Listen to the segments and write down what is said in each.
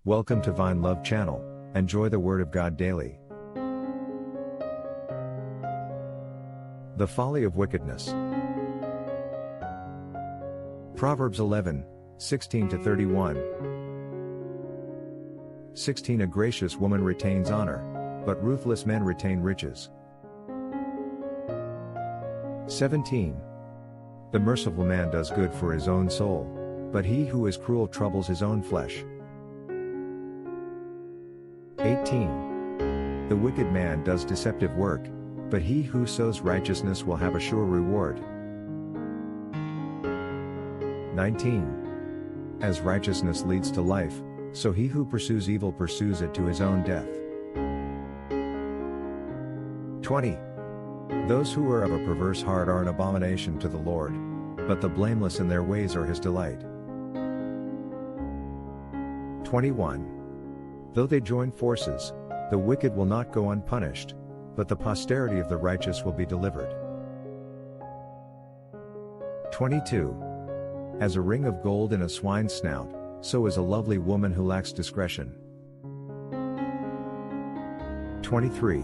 Welcome to Vine Love Channel. Enjoy the Word of God daily. The Folly of Wickedness. Proverbs 11, 16-31. 16 A gracious woman retains honor, but ruthless men retain riches. 17. The merciful man does good for his own soul, but he who is cruel troubles his own flesh. 18. The wicked man does deceptive work, but he who sows righteousness will have a sure reward. 19. As righteousness leads to life, so he who pursues evil pursues it to his own death. 20. Those who are of a perverse heart are an abomination to the Lord, but the blameless in their ways are his delight. 21. Though they join forces, the wicked will not go unpunished, but the posterity of the righteous will be delivered. 22. As a ring of gold in a swine's snout, so is a lovely woman who lacks discretion. 23.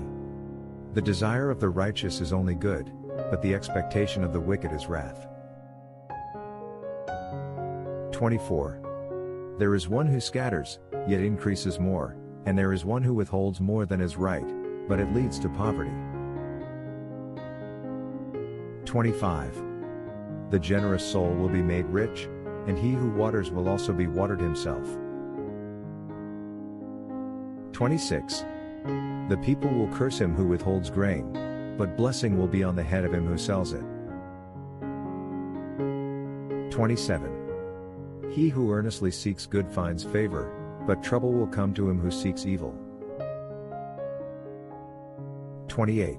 The desire of the righteous is only good, but the expectation of the wicked is wrath. 24. There is one who scatters, yet increases more, and there is one who withholds more than is right, but it leads to poverty. 25. The generous soul will be made rich, and he who waters will also be watered himself. 26. The people will curse him who withholds grain, but blessing will be on the head of him who sells it. 27. He who earnestly seeks good finds favor, but trouble will come to him who seeks evil. 28.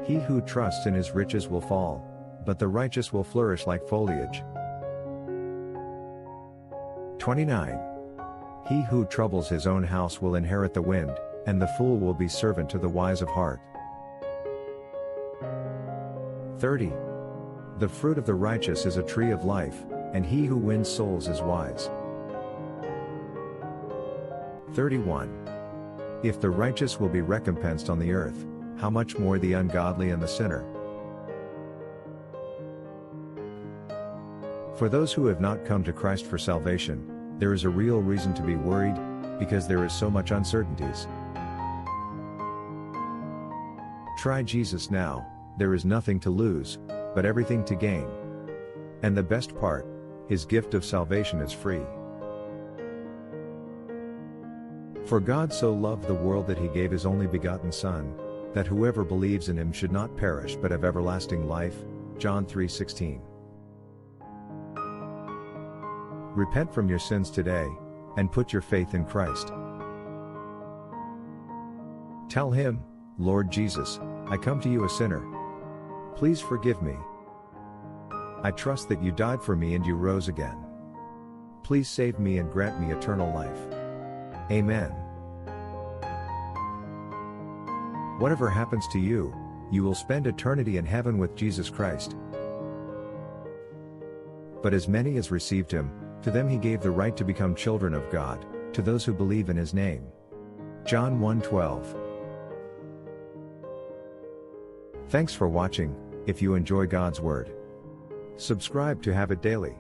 He who trusts in his riches will fall, but the righteous will flourish like foliage. 29. He who troubles his own house will inherit the wind, and the fool will be servant to the wise of heart. 30. The fruit of the righteous is a tree of life, and he who wins souls is wise. 31. If the righteous will be recompensed on the earth, how much more the ungodly and the sinner? For those who have not come to Christ for salvation, there is a real reason to be worried, because there is so much uncertainties. Try Jesus now. There is nothing to lose, but everything to gain. And the best part, his gift of salvation is free. For God so loved the world that he gave his only begotten Son, that whoever believes in him should not perish but have everlasting life. John 3:16. Repent from your sins today, and put your faith in Christ. Tell him, Lord Jesus, I come to you a sinner. Please forgive me. I trust that you died for me and you rose again. Please save me and grant me eternal life. Amen. Whatever happens to you, you will spend eternity in heaven with Jesus Christ. But as many as received him, to them he gave the right to become children of God, to those who believe in his name. John 1:12. Thanks for watching. If you enjoy God's Word, subscribe to have it daily.